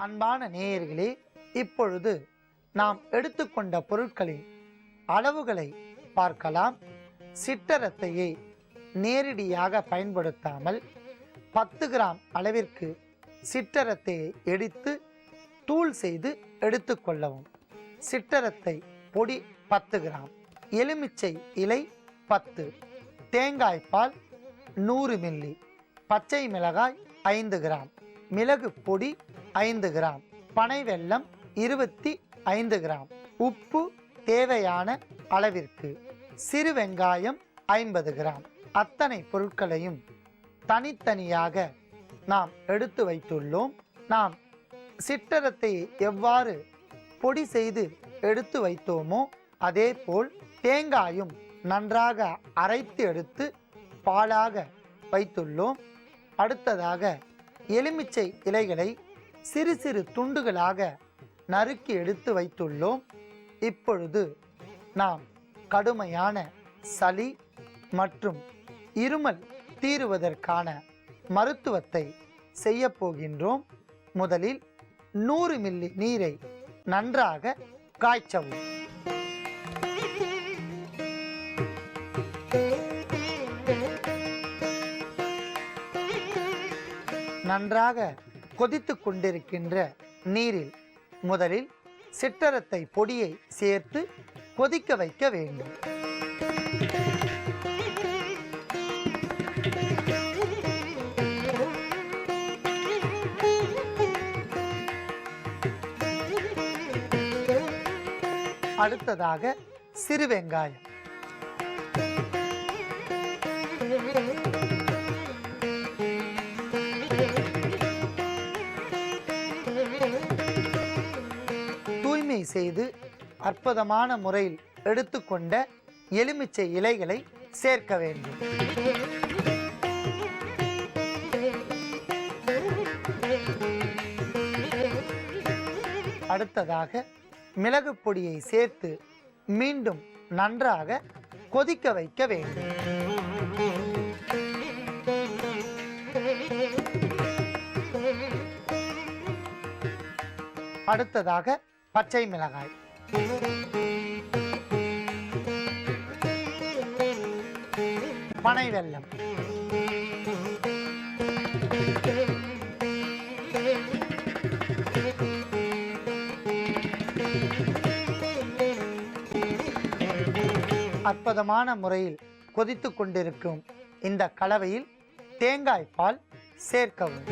அன்பான நேயர்களே, இப்பொழுது நாம் எடுத்துக்கொண்ட பொருட்களின் அளவுகளை பார்க்கலாம். சிற்றரத்தையை நேரடியாக பயன்படுத்தாமல் 10 கிராம் அளவிற்கு சிற்றரத்தையை எடுத்து தூள் செய்து எடுத்துக்கொள்ளவும். சிற்றரத்தை பொடி 10 கிராம், எலுமிச்சை இலை 10, தேங்காய்பால் 100 மில்லி, பச்சை மிளகாய் 5 கிராம், மிளகு பொடி 5 கிராம், பனை வெல்லம் 25 கிராம், உப்பு தேவையான அளவிற்கு, சிறு வெங்காயம் 50 கிராம். அத்தனை பொருட்களையும் தனித்தனியாக நாம் எடுத்து வைத்துள்ளோம். நாம் சிற்றரத்தை எவ்வாறு பொடி செய்து எடுத்து வைத்தோமோ அதேபோல் தேங்காயும் நன்றாக அரைத்து எடுத்து பாலாக வைத்துள்ளோம். அடுத்ததாக எலுமிச்சை இலைகளை சிறு சிறு துண்டுகளாக நறுக்கி எடுத்து வைத்துள்ளோம். இப்பொழுது நாம் கடுமையான சளி மற்றும் இருமல் தீருவதற்கான மருத்துவத்தை செய்ய போகின்றோம். முதலில் 100 மில்லி நீரை நன்றாக காய்ச்சவும். நன்றாக கொதித்து கொண்டிருக்கின்ற நீரில் முதலில் சிற்றரத்தை பொடியை சேர்த்து கொதிக்க வைக்க வேண்டும். அடுத்ததாக சிறு வெங்காயம், தூய்மை செய்து அற்புதமான முறையில் எடுத்துக்கொண்ட எலுமிச்சை இலைகளை சேர்க்க வேண்டும். அடுத்ததாக மிளகு பொடியை சேர்த்து மீண்டும் நன்றாக கொதிக்க வைக்க வேண்டும். அடுத்ததாக பச்சை மிளகாய், பனை வெல்லம், அற்புதமான முறையில் கொதித்து கொண்டிருக்கும் இந்த கலவையில் தேங்காய் பால் சேர்க்கவும்.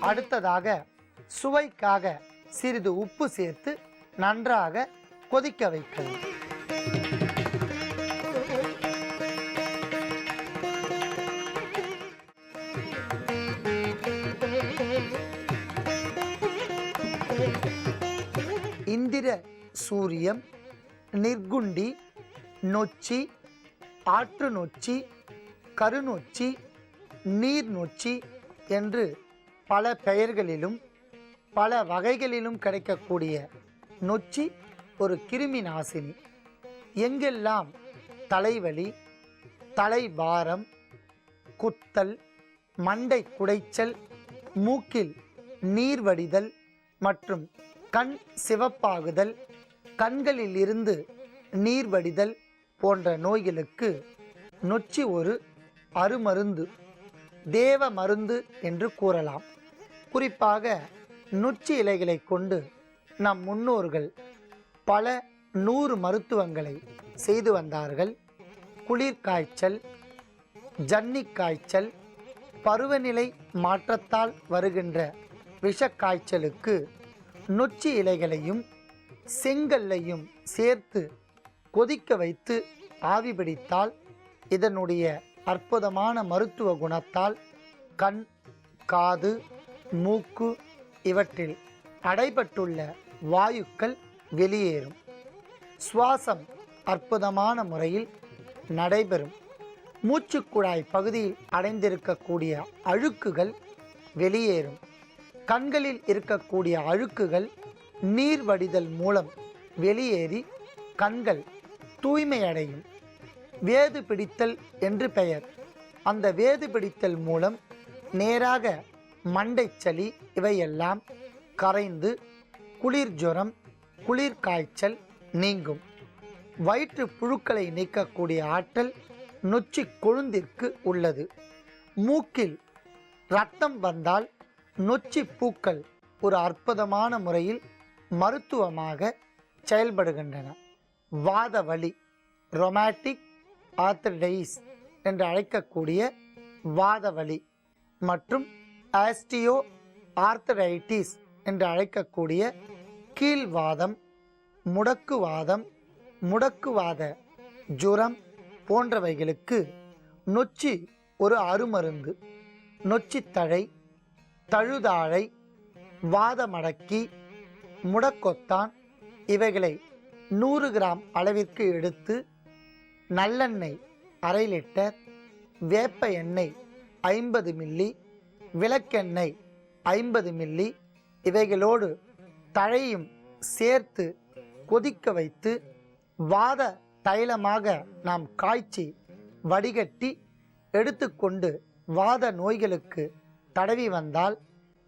அடுத்ததாக சுவைக்காக சிறிது உப்பு சேர்த்து நன்றாக கொதிக்க வைக்கவும். இந்திர சூரியம், நிர்குண்டி, நொச்சி, ஆற்று நொச்சி, கருநொச்சி, நீர் நொச்சி என்று பல பெயர்களிலும் பல வகைகளிலும் கிடைக்கக்கூடிய நொச்சி ஒரு கிருமி நாசினி. எங்கெல்லாம் தலைவலி, தலைபாரம், குத்தல், மண்டை குடைச்சல், மூக்கில் நீர் வடிதல் மற்றும் கண் சிவப்பாகுதல், கண்களில் இருந்து நீர் வடிதல் போன்ற நோய்களுக்கு நொச்சி ஒரு அருமருந்து, தேவ மருந்து என்று கூறலாம். குறிப்பாக நொச்சி இலைகளை கொண்டு நம் முன்னோர்கள் பல 100 மருத்துவங்களை செய்து வந்தார்கள். குளிர்காய்ச்சல், ஜன்னி காய்ச்சல், பருவநிலை மாற்றத்தால் வருகின்ற விஷக்காய்ச்சலுக்கு நொச்சி இலைகளையும் செங்கல்லையும் சேர்த்து கொதிக்க வைத்து ஆவி பிடித்தால் இதனுடைய அற்புதமான மருத்துவ குணத்தால் கண், காது, மூக்கு இவற்றில் அடைபட்டுள்ள வாயுக்கள் வெளியேறும். சுவாசம் அற்புதமான முறையில் நடைபெறும். மூச்சுக்குழாய் பகுதியில் அடைந்திருக்கக்கூடிய அழுக்குகள் வெளியேறும். கண்களில் இருக்கக்கூடிய அழுக்குகள் நீர் வடிதல் மூலம் வெளியேறி கண்கள் தூய்மையடையும். வேது பிடித்தல் என்று பெயர். அந்த வேது பிடித்தல் மூலம் நேராக மண்டைச்சளி இவையெல்லாம் கரைந்து குளிர் ஜுரம், குளிர் காய்ச்சல் நீங்கும். வயிற்று புழுக்களை நீக்கக்கூடிய ஆற்றல் நொச்சி கொழுந்திற்கு உள்ளது. மூக்கில் இரத்தம் வந்தால் நொச்சி பூக்கள் ஒரு அற்புதமான முறையில் மருத்துவமாக செயல்படுகின்றன. வாத வலி, ரொமாட்டிக் ஆர்த்ரைட்டிஸ் என்று அழைக்கக்கூடிய வாத வலி மற்றும் ஆஸ்டியோ ஆர்த்ரைட்டிஸ் என்று அழைக்கக்கூடிய கீழ்வாதம், முடக்குவாதம், முடக்குவாத ஜுரம் போன்றவைகளுக்கு நொச்சி ஒரு அருமருந்து. நொச்சித்தழை, தழுதாழை, வாதமடக்கி, முடக்கொத்தான் இவைகளை 100 கிராம் அளவிற்கு எடுத்து நல்லெண்ணெய் 1/2 லிட்டர், வேப்ப எண்ணெய் 50 மில்லி, விளக்கெண்ணெய் 50 மில்லி இவைகளோடு தழையும் சேர்த்து கொதிக்க வைத்து வாத தைலமாக நாம் காய்ச்சி வடிகட்டி எடுத்துக்கொண்டு வாத நோய்களுக்கு தடவி வந்தால்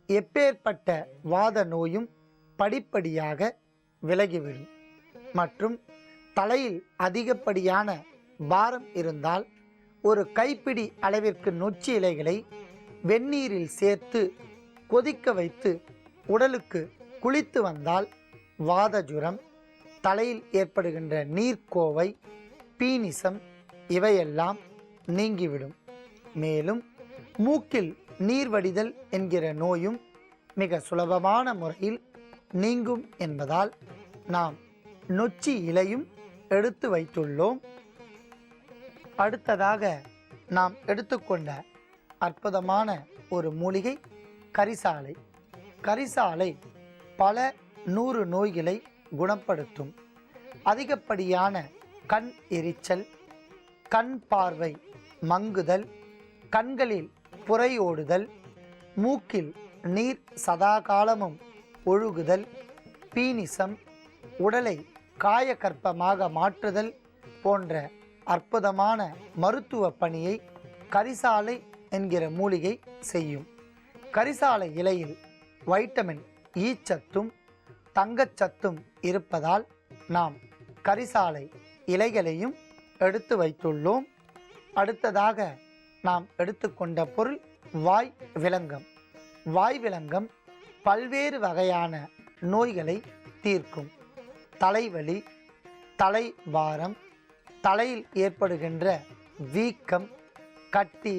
எப்பேற்பட்ட வாத நோயும் படிப்படியாக விலகிவிடும். மற்றும் தலையில் அதிகப்படியான பாரம் இருந்தால் ஒரு கைப்பிடி அளவிற்கு நொச்சி இலைகளை வெந்நீரில் சேர்த்து கொதிக்க வைத்து உடலுக்கு குளித்து வந்தால் வாத ஜுரம், தலையில் ஏற்படுகின்ற நீர்க்கோவை, பீனிசம் இவையெல்லாம் நீங்கிவிடும். மேலும் மூக்கில் நீர் வடிதல் என்கிற நோயும் மிக சுலபமான முறையில் நீங்கும் என்பதால் நாம் நொச்சி இலையும் எடுத்து வைத்துள்ளோம். அடுத்ததாக நாம் எடுத்துக்கொண்ட அற்புதமான ஒரு மூலிகை கரிசாலை. கரிசாலை பல 100 நோய்களை குணப்படுத்தும். அதிகப்படியான கண் எரிச்சல், கண் பார்வை மங்குதல், கண்களில் புரையோடுதல், மூக்கில் நீர் சதாகாலமும் ஒழுகுதல், பீனிசம், உடலை காயகற்பமாக மாற்றுதல் போன்ற அற்புதமான மருத்துவ பணியை கரிசாலை என்கிற மூலிகை செய்யும். கரிசாலை இலையில் வைட்டமின் ஈ சத்தும் தங்கச்சத்தும் இருப்பதால் நாம் கரிசாலை இலைகளையும் எடுத்து வைத்துள்ளோம். அடுத்ததாக நாம் எடுத்துக்கொண்ட பொருள் வாய் விலங்கம். வாய் விலங்கம் பல்வேறு வகையான நோய்களை தீர்க்கும். தலைவலி, தலைபாரம், தலையில் ஏற்படுகின்ற வீக்கம், கட்டி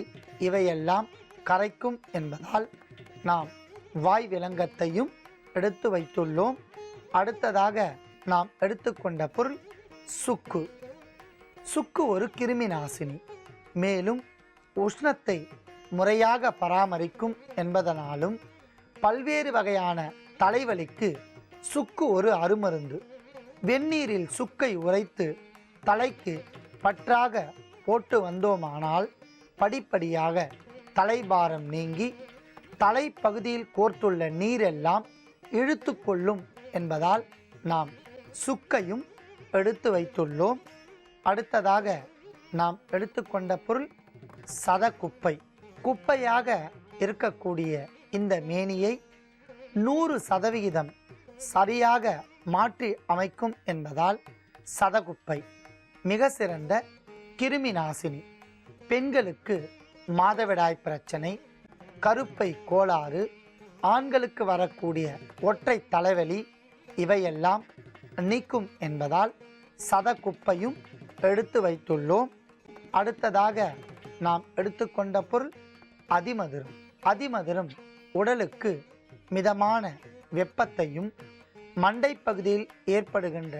இவையெல்லாம் கரைக்கும் என்பதால் நாம் வாய் விலங்கத்தையும் எடுத்து வைத்துள்ளோம். அடுத்ததாக நாம் எடுத்துக்கொண்ட பொருள் சுக்கு. சுக்கு ஒரு கிருமி நாசினி. மேலும் உஷ்ணத்தை முறையாக பராமரிக்கும் என்பதனாலும் பல்வேறு வகையான தலைவலிக்கு சுக்கு ஒரு அருமருந்து. வெந்நீரில் சுக்கை உரைத்து தலைக்கு பற்றாக போட்டு வந்தோமானால் படிப்படியாக தலைபாரம் நீங்கி தலைப்பகுதியில் கோர்த்துள்ள நீரெல்லாம் இழுத்து கொள்ளும் என்பதால் நாம் சுக்கையும் எடுத்து வைத்துள்ளோம். அடுத்ததாக நாம் எடுத்துக்கொண்ட பொருள் சதக்குப்பை. குப்பையாக இருக்கக்கூடிய இந்த மேனியை 100% சரியாக மாற்றி அமைக்கும் என்பதால் சதகுப்பை மிக சிறந்த கிருமி நாசினி. பெண்களுக்கு மாதவிடாய் பிரச்சனை, கருப்பை கோளாறு, ஆண்களுக்கு வரக்கூடிய ஒற்றை தலைவலி இவையெல்லாம் நீக்கும் என்பதால் சதகுப்பையும் எடுத்து வைத்துள்ளோம். அடுத்ததாக நாம் எடுத்துக்கொண்ட பொருள் அதிமதுரம். அதிமதுரம் உடலுக்கு மிதமான வெப்பத்தையும் மண்டை பகுதியில் ஏற்படுகின்ற